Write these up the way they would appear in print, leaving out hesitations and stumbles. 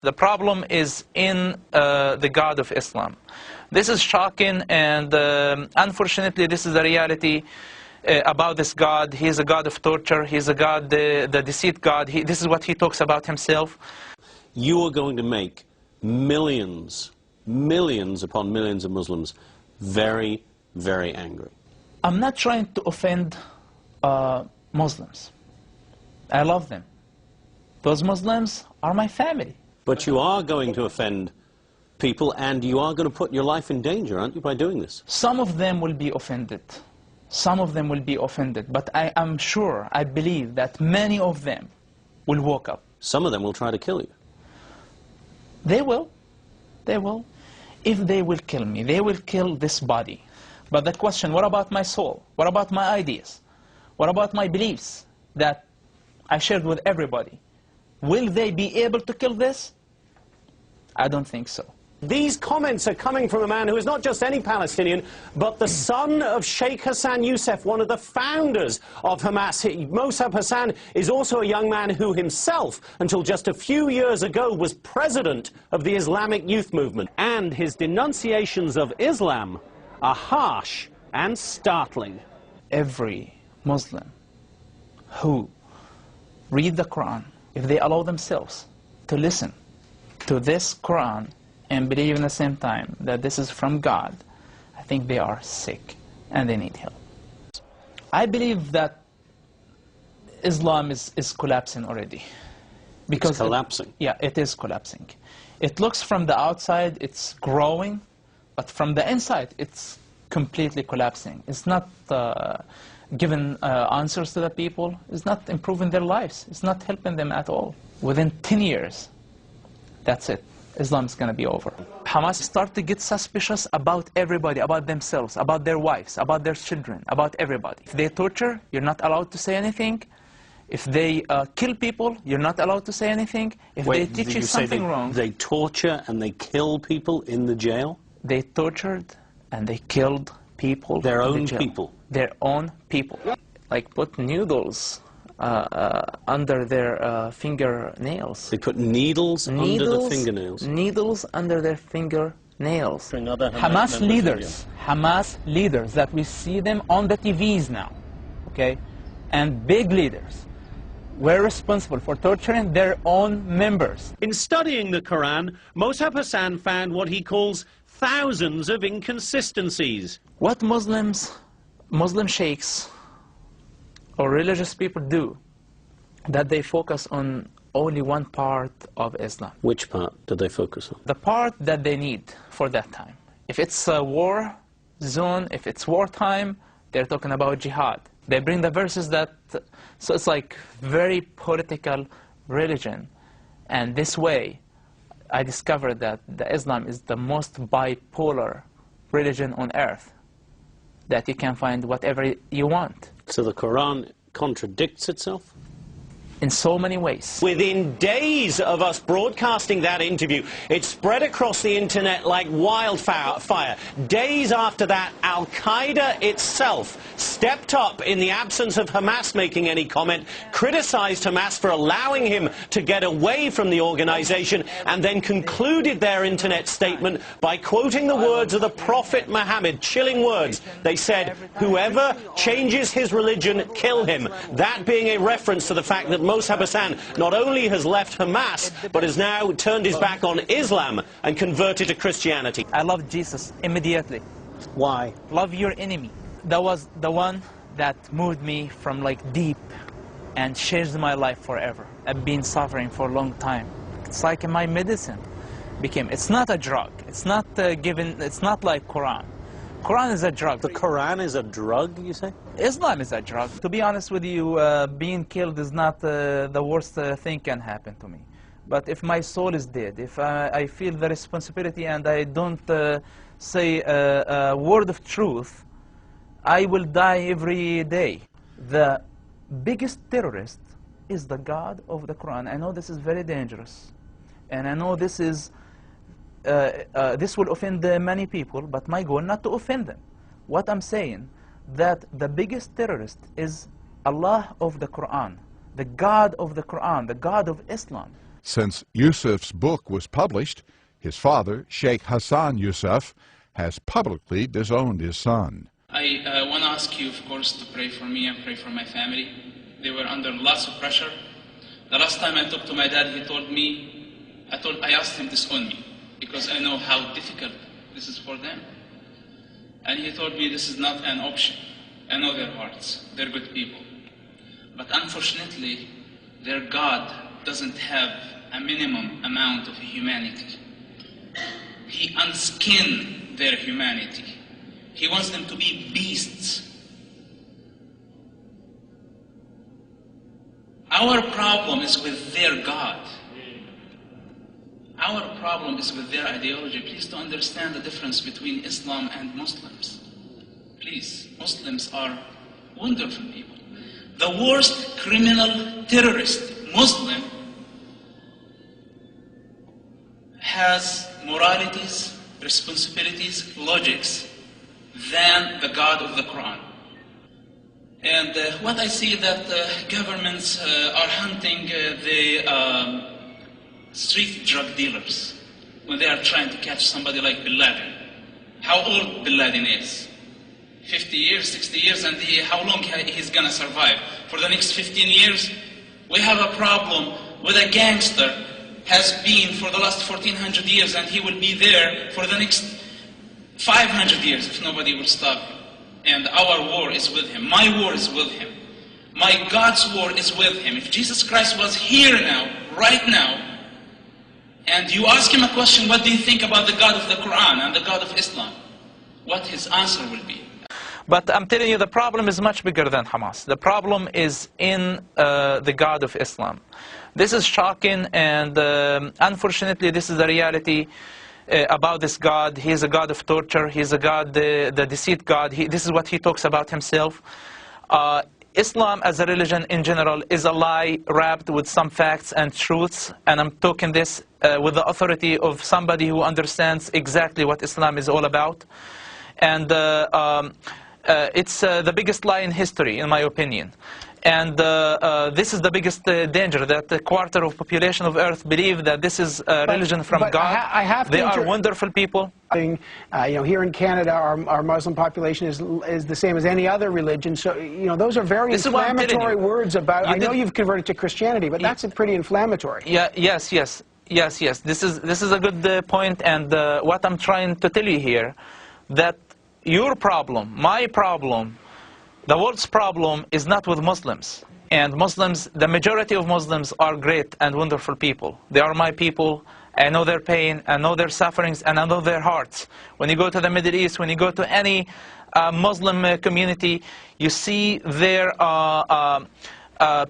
The problem is in the God of Islam. This is shocking, and unfortunately this is the reality about this God. He is a God of torture. He is a God, the deceit God. This is what he talks about himself. You are going to make millions, millions upon millions of Muslims very, very angry. I'm not trying to offend Muslims. I love them. Those Muslims are my family. But you are going to offend people, and you are going to put your life in danger, aren't you, by doing this? Some of them will be offended. Some of them will be offended. But I am sure, I believe that many of them will wake up. Some of them will try to kill you. They will. They will. If they will kill me, they will kill this body. But the question, what about my soul? What about my ideas? What about my beliefs that I shared with everybody? Will they be able to kill this? I don't think so. These comments are coming from a man who is not just any Palestinian, but the son of Sheikh Hassan Yousef, one of the founders of Hamas. Mosab Hassan is also a young man who himself, until just a few years ago, was president of the Islamic Youth Movement. And his denunciations of Islam are harsh and startling. Every Muslim who read the Quran, if they allow themselves to listen to this Quran and believe in the same time that this is from God, I think they are sick and they need help. I believe that Islam is collapsing already. Because it's collapsing? Yeah, it is collapsing. It looks from the outside, it's growing, but from the inside, it's completely collapsing. It's not giving answers to the people. It's not improving their lives. It's not helping them at all. Within 10 years, that's it. Islam is going to be over. Hamas start to get suspicious about everybody, about themselves, about their wives, about their children, about everybody. If they torture, you're not allowed to say anything. If they kill people, you're not allowed to say anything. If they teach you something wrong... They torture and they kill people in the jail? They tortured and they killed people. Their own people? Their own people. Like put needles under their fingernails. They put needles under the fingernails? Needles under their fingernails. Hamas leaders that we see them on the TVs now, okay? And big leaders were responsible for torturing their own members. In studying the Quran, Mosab Hassan found what he calls thousands of inconsistencies. What Muslim sheikhs or religious people do, that they focus on only one part of Islam. Which part do they focus on? The part that they need for that time. If it's a war zone, if it's wartime, they're talking about jihad. They bring the verses that, so it's like very political religion. And this way, I discovered that Islam is the most bipolar religion on earth, that you can find whatever you want. So the Quran contradicts itself? In so many ways. Within days of us broadcasting that interview, it spread across the internet like wildfire. Days after that, Al-Qaeda itself stepped up in the absence of Hamas making any comment, criticized Hamas for allowing him to get away from the organization, and then concluded their internet statement by quoting the words of the Prophet Muhammad, chilling words. They said, "Whoever changes his religion, kill him." That being a reference to the fact that Mosab Hassan not only has left Hamas, but has now turned his back on Islam and converted to Christianity. I love Jesus immediately. Why? Love your enemy. That was the one that moved me from like deep and changed my life forever. I've been suffering for a long time. It's like my medicine became. It's not a drug. It's not given. It's not like Quran. Quran is a drug. The Quran is a drug, you say? Islam is a drug. To be honest with you, being killed is not the worst thing can happen to me. But if my soul is dead, if I feel the responsibility and I don't say a word of truth, I will die every day. The biggest terrorist is the God of the Quran. I know this is very dangerous, and I know this is this will offend many people, but my goal not to offend them. What I'm saying, that the biggest terrorist is Allah of the Quran, the God of the Quran, the God of Islam. Since Yousef's book was published, his father, Sheikh Hassan Yousef, has publicly disowned his son. I want to ask you, of course, to pray for me and pray for my family. They were under lots of pressure. The last time I talked to my dad, he told me, I asked him to disown me because I know how difficult this is for them. And he told me this is not an option. I know their hearts. They're good people. But unfortunately, their God doesn't have a minimum amount of humanity. He unskinned their humanity. He wants them to be beasts. Our problem is with their God. Our problem is with their ideology. Please to understand the difference between Islam and Muslims. Please, Muslims are wonderful people. The worst criminal terrorist Muslim has moralities, responsibilities, logics than the God of the Quran. And what I see that governments are hunting the street drug dealers when they are trying to catch somebody like Bin Laden. How old Bin Laden is? 50 years, 60 years, and how long he's gonna survive? For the next 15 years? We have a problem with a gangster has been for the last 1400 years, and he will be there for the next 500 years if nobody will stop him. And our war is with him. My war is with him. My God's war is with him. If Jesus Christ was here now, right now, and you ask him a question, what do you think about the God of the Quran and the God of Islam? What his answer will be. But I'm telling you, the problem is much bigger than Hamas. The problem is in the God of Islam. This is shocking, and unfortunately, this is the reality about this God. He is a God of torture. He is a God, the deceit God. This is what he talks about himself. Islam as a religion in general is a lie wrapped with some facts and truths, and I'm talking this with the authority of somebody who understands exactly what Islam is all about. And it's the biggest lie in history, in my opinion. And this is the biggest danger, that a quarter of population of Earth believe that this is a religion from God. They are wonderful people. You know, here in Canada, our Muslim population is the same as any other religion. So, you know, those are very inflammatory words about. I know you've converted to Christianity, but that's pretty inflammatory. Yeah. Yes. This is a good point, and what I'm trying to tell you here, that your problem, my problem, the world's problem is not with Muslims. And Muslims, the majority of Muslims are great and wonderful people. They are my people. I know their pain, I know their sufferings, and I know their hearts. When you go to the Middle East, when you go to any Muslim community, you see their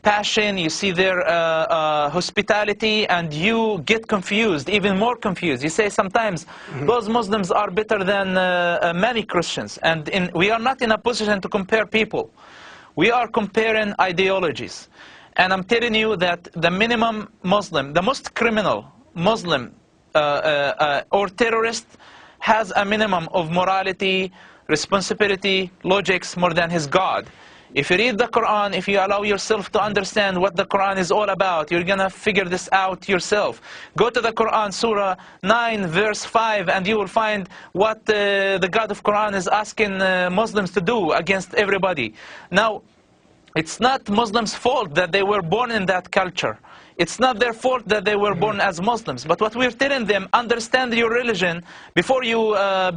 passion, you see their hospitality, and you get confused, even more confused. You say sometimes, those Muslims are better than many Christians. And we are not in a position to compare people. We are comparing ideologies. And I'm telling you that the minimum Muslim, the most criminal Muslim or terrorist has a minimum of morality, responsibility, logics more than his God. If you read the Quran, if you allow yourself to understand what the Quran is all about, you're going to figure this out yourself. Go to the Quran, Surah 9, verse 5, and you will find what the God of Quran is asking Muslims to do against everybody. Now, it's not Muslims' fault that they were born in that culture. It's not their fault that they were born as Muslims. But what we're telling them, understand your religion before you are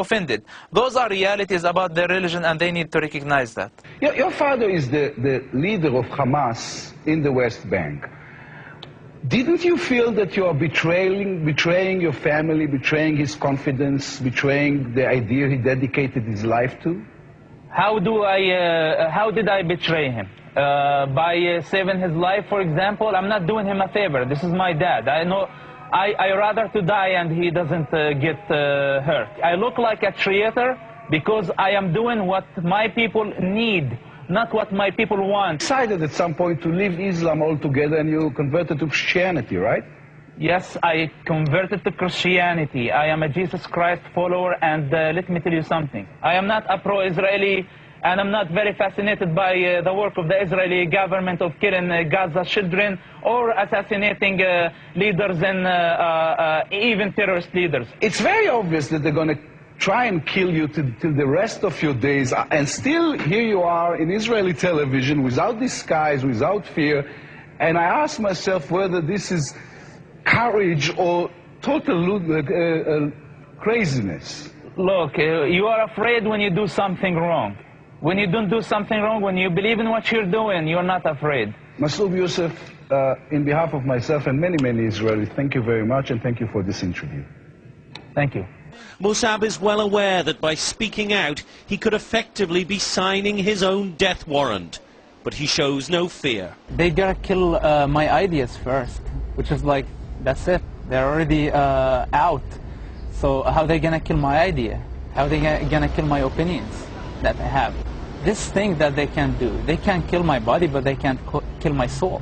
offended. Those are realities about their religion, and they need to recognize that. Your father is the leader of Hamas in the West Bank. Didn't you feel that you are betraying your family, betraying his confidence, betraying the idea he dedicated his life to? How did I betray him? By saving his life, for example? I'm not doing him a favor. This is my dad. I know I rather to die and he doesn't get hurt. I look like a traitor because I am doing what my people need, not what my people want. You decided at some point to leave Islam altogether, and you converted to Christianity, right? Yes, I converted to Christianity. I am a Jesus Christ follower, and let me tell you something. I am not a pro-Israeli and I'm not very fascinated by the work of the Israeli government of killing Gaza children or assassinating leaders and even terrorist leaders. It's very obvious that they're going to try and kill you till the rest of your days, and still here you are in Israeli television without disguise, without fear, and I ask myself whether this is courage or total craziness. Look, you are afraid when you do something wrong. When you don't do something wrong, when you believe in what you're doing, you're not afraid. Mosab Yousef, in behalf of myself and many, many Israelis, thank you very much, and thank you for this interview. Thank you. Mosab is well aware that by speaking out, he could effectively be signing his own death warrant. But he shows no fear. They gotta kill my ideas first, which is like, that's it. They're already out. So how are they gonna kill my idea? How are they gonna kill my opinions that I have? This thing that they can do, they can't kill my body, but they can't kill my soul.